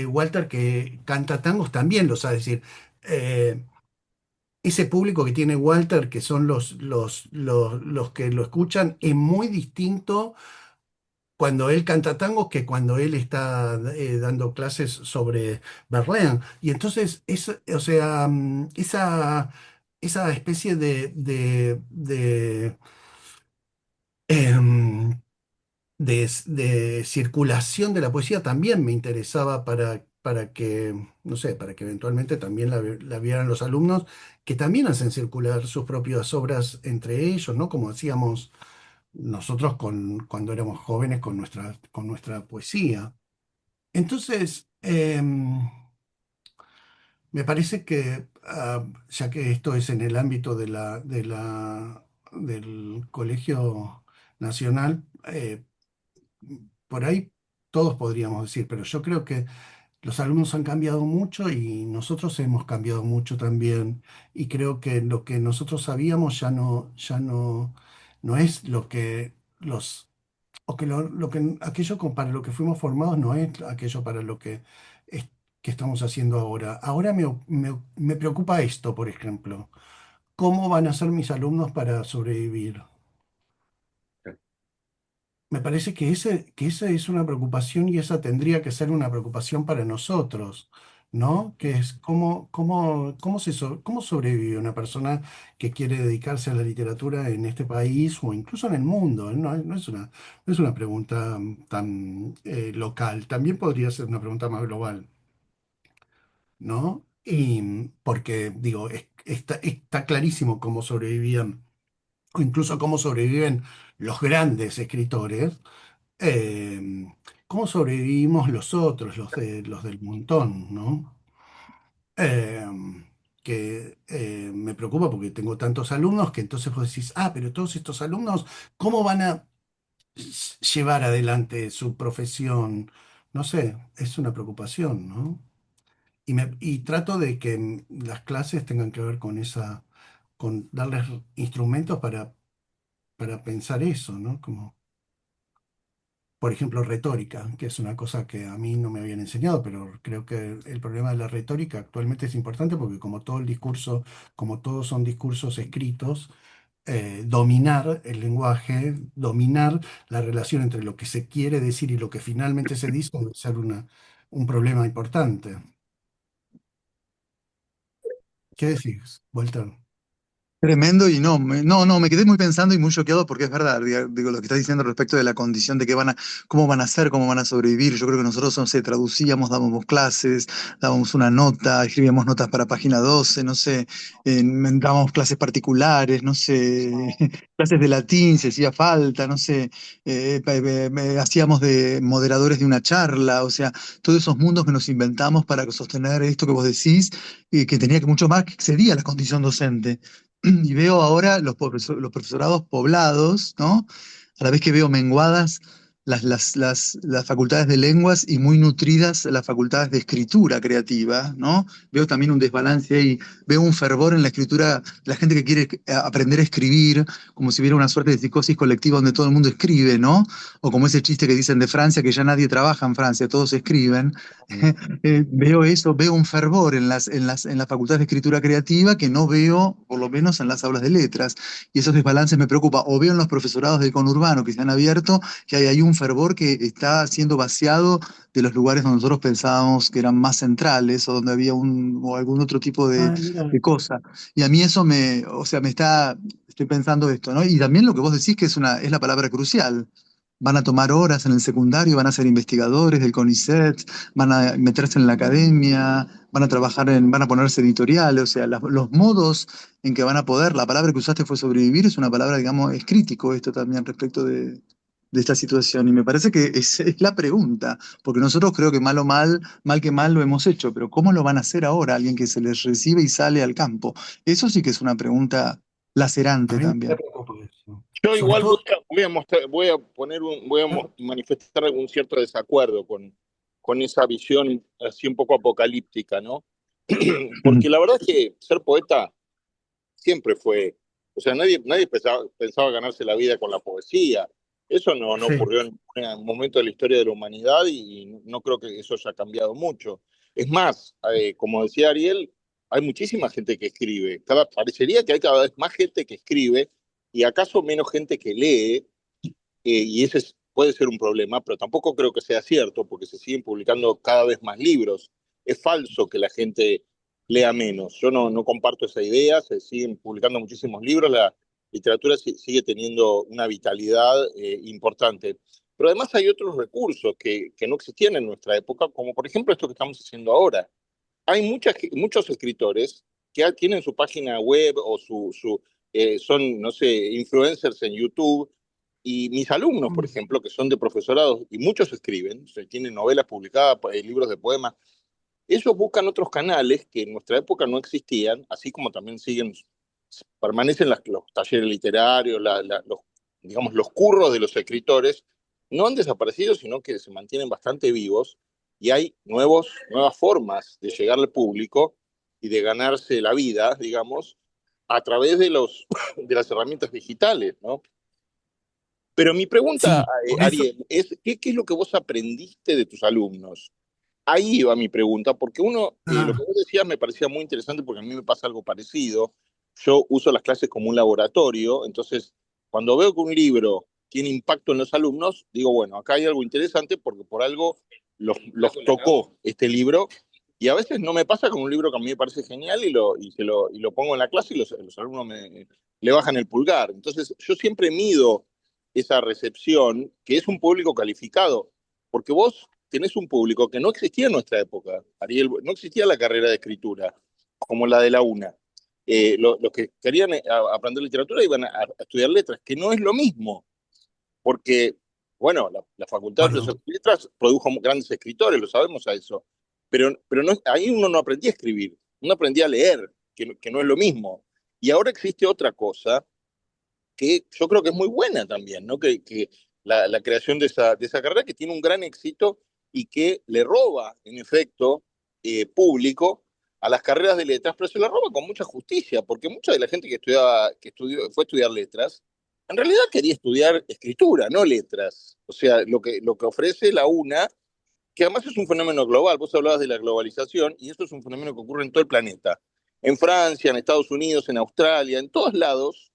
Walter que canta tangos también lo sabe decir. ese público que tiene Walter, que son los que lo escuchan, es muy distinto cuando él canta tango que cuando él está dando clases sobre Verlaine. Y entonces, o sea, esa especie em, de circulación de la poesía también me interesaba para que, no sé, para que eventualmente también la vieran los alumnos, que también hacen circular sus propias obras entre ellos, ¿no? Como hacíamos nosotros cuando éramos jóvenes con nuestra poesía. Entonces, me parece que, ya que esto es en el ámbito del Colegio Nacional, por ahí todos podríamos decir, pero yo creo que los alumnos han cambiado mucho y nosotros hemos cambiado mucho también. Y creo que lo que nosotros sabíamos no es lo que o que aquello para lo que fuimos formados no es aquello para lo es- que estamos haciendo ahora. Ahora me preocupa esto, por ejemplo. ¿Cómo van a ser mis alumnos para sobrevivir? Me parece que esa es una preocupación y esa tendría que ser una preocupación para nosotros, ¿no? Que es cómo sobrevive una persona que quiere dedicarse a la literatura en este país o incluso en el mundo, ¿eh? No es una pregunta tan local, también podría ser una pregunta más global, ¿no? Y porque, digo, está clarísimo cómo sobrevivían, o incluso cómo sobreviven los grandes escritores, eh, ¿cómo sobrevivimos los otros, los del montón, ¿no? Eh, que me preocupa porque tengo tantos alumnos que entonces vos decís, pero todos estos alumnos, ¿cómo van a llevar adelante su profesión? No sé, es una preocupación, ¿no? Y trato de que las clases tengan que ver con darles instrumentos para pensar eso, ¿no? Como por ejemplo, retórica, que es una cosa que a mí no me habían enseñado, pero creo que el problema de la retórica actualmente es importante porque como todo el discurso, como todos son discursos escritos, dominar el lenguaje, dominar la relación entre lo que se quiere decir y lo que finalmente se dice, debe ser un problema importante. ¿Qué decís, Walter? Tremendo y no, me quedé muy pensando y muy choqueado porque es verdad, digo, lo que estás diciendo respecto de la condición de cómo van a hacer, cómo van a sobrevivir. Yo creo que nosotros, no sé, traducíamos, dábamos clases, dábamos una nota, escribíamos notas para página 12, no sé, dábamos clases particulares, no sé, clases de latín si hacía falta, no sé, hacíamos de moderadores de una charla, o sea, todos esos mundos que nos inventamos para sostener esto que vos decís, y que tenía que mucho más que excedía la condición docente. Y veo ahora los profesorados poblados, ¿no? A la vez que veo menguadas las facultades de lenguas y muy nutridas las facultades de escritura creativa, ¿no? Veo también un desbalance ahí, veo un fervor en la escritura, la gente que quiere aprender a escribir, como si hubiera una suerte de psicosis colectiva donde todo el mundo escribe, ¿no? O como ese chiste que dicen de Francia, que ya nadie trabaja en Francia, todos escriben. Veo eso, veo un fervor en las facultades de escritura creativa que no veo, por lo menos en las aulas de letras. Y esos desbalances me preocupan. O veo en los profesorados del conurbano que se han abierto que hay un fervor que está siendo vaciado de los lugares donde nosotros pensábamos que eran más centrales o donde había o algún otro tipo Mira, de cosa. Y a mí eso o sea, estoy pensando esto, ¿no? Y también lo que vos decís que es la palabra crucial. Van a tomar horas en el secundario, van a ser investigadores del CONICET, van a meterse en la academia, van a ponerse editoriales, o sea, los modos en que van a poder, la palabra que usaste fue sobrevivir, es una palabra, digamos, es crítico esto también respecto de esta situación. Y me parece que es la pregunta, porque nosotros creo que mal que mal lo hemos hecho, pero ¿cómo lo van a hacer ahora alguien que se les recibe y sale al campo? Eso sí que es una pregunta a lacerante mí me también. preocupa eso. Yo Sobre igual todo, voy a mostrar, manifestar algún cierto desacuerdo con esa visión así un poco apocalíptica, ¿no? Porque la verdad es que ser poeta siempre fue, o sea, nadie pensaba ganarse la vida con la poesía. Eso no sí. ocurrió en un momento de la historia de la humanidad y no creo que eso haya cambiado mucho. Es más, como decía Ariel, hay muchísima gente que escribe. Parecería que hay cada vez más gente que escribe y acaso menos gente que lee, y ese puede ser un problema, pero tampoco creo que sea cierto, porque se siguen publicando cada vez más libros. Es falso que la gente lea menos. Yo no comparto esa idea, se siguen publicando muchísimos libros, la literatura sigue teniendo una vitalidad importante. Pero además hay otros recursos que no existían en nuestra época, como por ejemplo esto que estamos haciendo ahora. Hay muchos escritores que ya tienen su página web o son, no sé, influencers en YouTube. Y mis alumnos, por Mm. ejemplo, que son de profesorado, y muchos escriben, o sea, tienen novelas publicadas, libros de poemas, ellos buscan otros canales que en nuestra época no existían, así como también permanecen los talleres literarios, digamos, los curros de los escritores, no han desaparecido, sino que se mantienen bastante vivos, y hay nuevas formas de llegar al público y de ganarse la vida, digamos, a través de las herramientas digitales, ¿no? Pero mi pregunta, Sí, por eso. Ariel, es, ¿qué es lo que vos aprendiste de tus alumnos? Ahí iba mi pregunta, porque lo que Ah, vos decías me parecía muy interesante porque a mí me pasa algo parecido. Yo uso las clases como un laboratorio, entonces cuando veo que un libro tiene impacto en los alumnos, digo, bueno, acá hay algo interesante porque por algo los tocó este libro. Y a veces no me pasa con un libro que a mí me parece genial y lo pongo en la clase y los alumnos le bajan el pulgar. Entonces yo siempre mido esa recepción, que es un público calificado, porque vos tenés un público que no existía en nuestra época, Ariel, no existía la carrera de escritura como la de la UNA. Los que querían aprender literatura iban a estudiar letras, que no es lo mismo, porque, bueno, la Facultad de bueno, Filosofía y Letras produjo grandes escritores, lo sabemos a eso, pero no, ahí uno no aprendía a escribir, uno aprendía a leer, que no es lo mismo. Y ahora existe otra cosa que yo creo que es muy buena también, ¿no? Que la creación de esa carrera que tiene un gran éxito y que le roba, en efecto, público a las carreras de letras, pero se la roba con mucha justicia, porque mucha de la gente fue a estudiar letras, en realidad quería estudiar escritura, no letras. O sea, lo que ofrece la UNA, que además es un fenómeno global, vos hablabas de la globalización, y eso es un fenómeno que ocurre en todo el planeta. En Francia, en Estados Unidos, en Australia, en todos lados,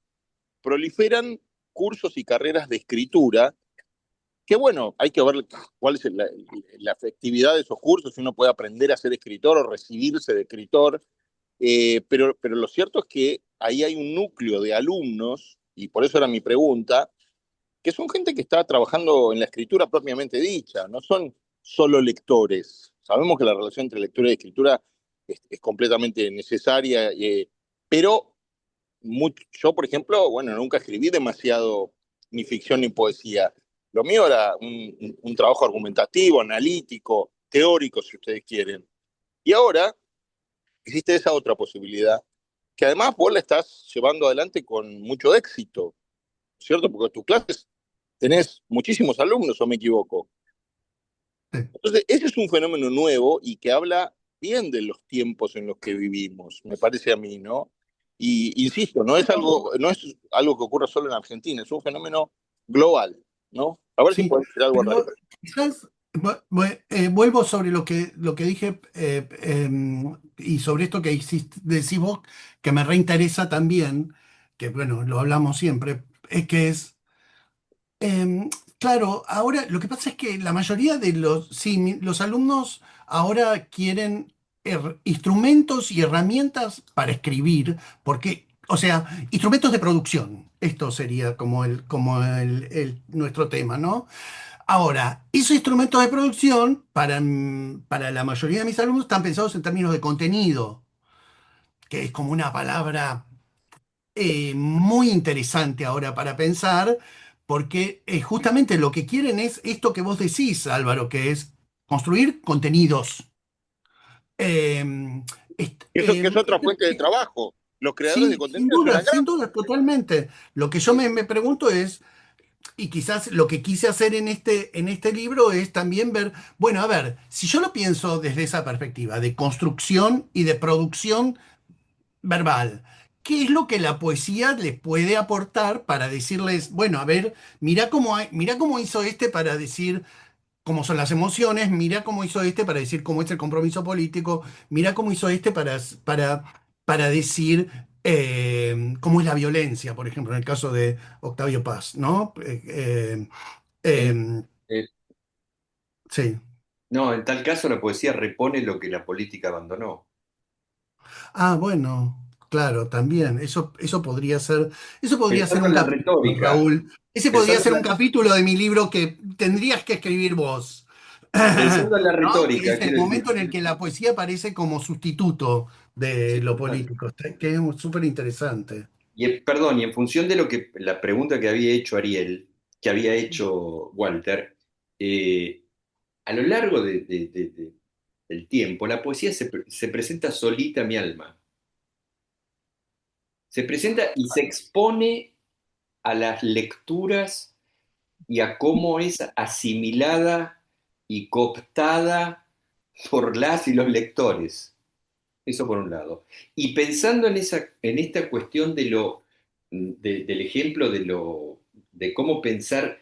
proliferan cursos y carreras de escritura, que bueno, hay que ver cuál es la efectividad de esos cursos, si uno puede aprender a ser escritor o recibirse de escritor, pero lo cierto es que ahí hay un núcleo de alumnos, y por eso era mi pregunta, que son gente que está trabajando en la escritura propiamente dicha, no son solo lectores. Sabemos que la relación entre lectura y escritura es completamente necesaria, pero yo, por ejemplo, bueno, nunca escribí demasiado ni ficción ni poesía. Lo mío era un trabajo argumentativo, analítico, teórico, si ustedes quieren. Y ahora existe esa otra posibilidad, que además vos la estás llevando adelante con mucho éxito, ¿cierto? Porque tus clases tenés muchísimos alumnos, ¿o me equivoco? sí. Entonces, ese es un fenómeno nuevo y que habla bien de los tiempos en los que vivimos, me parece a mí, ¿no? Y insisto, no es algo que ocurra solo en Argentina, es un fenómeno global, ¿no? A ver si Sí, puedes decir algo al pero respecto. quizás vuelvo sobre lo que dije, y sobre esto que decís vos, que me reinteresa también, que bueno, lo hablamos siempre, es que claro, ahora lo que pasa es que la mayoría de sí, los alumnos ahora quieren instrumentos y herramientas para escribir, porque, o sea, instrumentos de producción. Esto sería nuestro tema, ¿no? Ahora, esos instrumentos de producción, para la mayoría de mis alumnos, están pensados en términos de contenido, que es como una palabra muy interesante ahora para pensar, porque justamente lo que quieren es esto que vos decís, Álvaro, que es construir contenidos. Eh, Eso que es otra fuente de trabajo. Los creadores de sí, contenido es una gran... sin duda, totalmente. Lo que yo me pregunto es, y quizás lo que quise hacer en este libro es también ver, bueno, a ver, si yo lo pienso desde esa perspectiva de construcción y de producción verbal, ¿qué es lo que la poesía les puede aportar para decirles, bueno, a ver, mirá cómo hizo este para decir cómo son las emociones, mira cómo hizo este para decir cómo es el compromiso político, mira cómo hizo este para decir cómo es la violencia, por ejemplo, en el caso de Octavio Paz, ¿no? En- Eh, eh, sí. no, en tal caso la poesía repone lo que la política abandonó. Ah, bueno, claro, también. Eso podría ser Pensando un en la capítulo, retórica, Raúl. Ese podría pensando en ser un la, capítulo de mi libro que tendrías que escribir vos. pensando en la ¿No? Que retórica, es el quiero decir, momento en el que la poesía aparece como sustituto de sí, lo total. político, que es súper interesante. Perdón, y en función de lo que la pregunta que había hecho Ariel, que había hecho Walter, eh, a lo largo del tiempo, la poesía se presenta solita a mi alma. Se presenta y se expone a las lecturas y a cómo es asimilada y cooptada por las y los lectores. Eso por un lado. Y pensando en esta cuestión del ejemplo de cómo pensar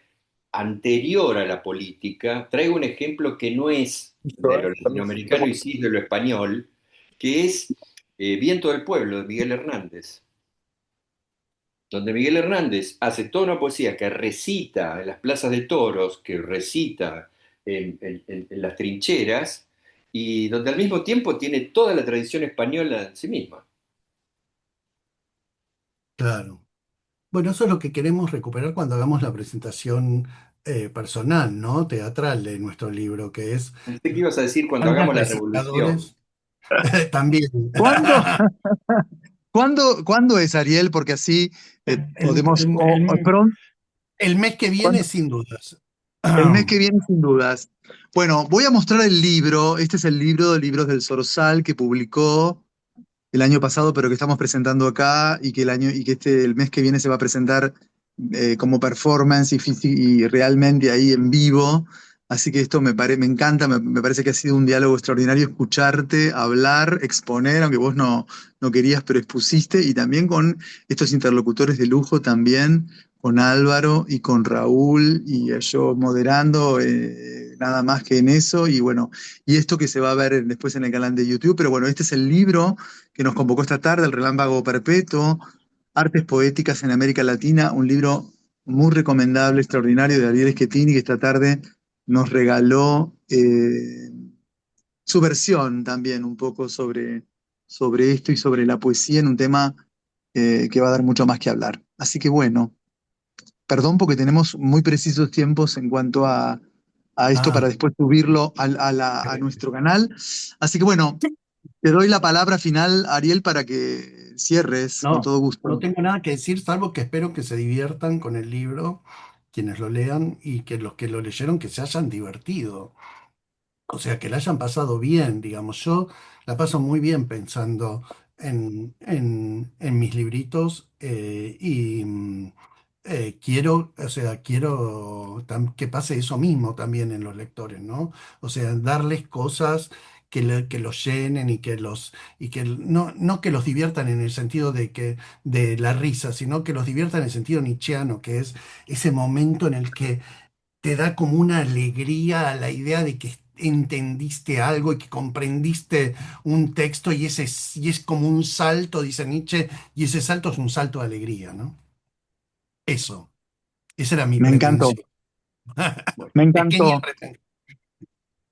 anterior a la política, traigo un ejemplo que no es de lo latinoamericano y sí de lo español, que es Viento del Pueblo, de Miguel Hernández, donde Miguel Hernández hace toda una poesía que recita en las plazas de toros, que recita en las trincheras, y donde al mismo tiempo tiene toda la tradición española en sí misma. Claro. Bueno, eso es lo que queremos recuperar cuando hagamos la presentación personal, ¿no? Teatral de nuestro libro, que es Pensé que ibas a decir cuando grandes hagamos la revolución. recitadores también. ¿Cuándo? ¿Cuándo es, Ariel? Porque así El, podemos, el- o el- pronto, el mes que viene, sin dudas. el mes que viene, sin dudas. Bueno, voy a mostrar el libro. Este es el libro de Libros del Zorzal que publicó el año pasado, pero que estamos presentando acá y que el mes que viene se va a presentar como performance y realmente ahí en vivo. Así que esto me encanta, me parece que ha sido un diálogo extraordinario escucharte, hablar, exponer, aunque vos no querías, pero expusiste, y también con estos interlocutores de lujo también, con Álvaro y con Raúl, y yo moderando, nada más que en eso, y bueno, y esto que se va a ver después en el canal de YouTube, pero bueno, este es el libro que nos convocó esta tarde, El Relámpago Perpetuo, Artes Poéticas en América Latina, un libro muy recomendable, extraordinario de Ariel Schettini, que esta tarde nos regaló su versión también un poco sobre esto y sobre la poesía en un tema que va a dar mucho más que hablar. Así que bueno, perdón porque tenemos muy precisos tiempos en cuanto a esto Ah, para después subirlo a nuestro canal. Así que bueno, te doy la palabra final, Ariel, para que cierres con no, todo no gusto. tengo nada que decir, salvo que espero que se diviertan con el libro, quienes lo lean, y que los que lo leyeron que se hayan divertido. O sea, que la hayan pasado bien, digamos. Yo la paso muy bien pensando en mis libritos quiero, o sea, quiero que pase eso mismo también en los lectores, ¿no? O sea, darles cosas que los llenen y que no que los diviertan en el sentido de la risa, sino que los diviertan en el sentido nietzscheano, que es ese momento en el que te da como una alegría a la idea de que entendiste algo y que comprendiste un texto y es como un salto, dice Nietzsche, y ese salto es un salto de alegría, ¿no? Eso, esa era mi Me encantó, pretensión. me Pequeña encantó. pretensión.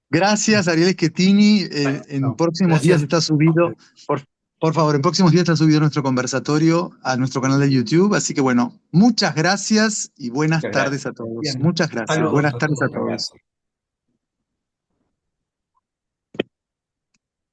Gracias, Ariel Schettini. En No, próximos días gracias está a subido, ustedes. por favor, en próximos días está subido nuestro conversatorio a nuestro canal de YouTube. Así que bueno, muchas gracias y buenas Muchas tardes gracias. a todos. Bien, Muchas gracias. saludos Buenas a tardes a todos. Un todos. abrazo.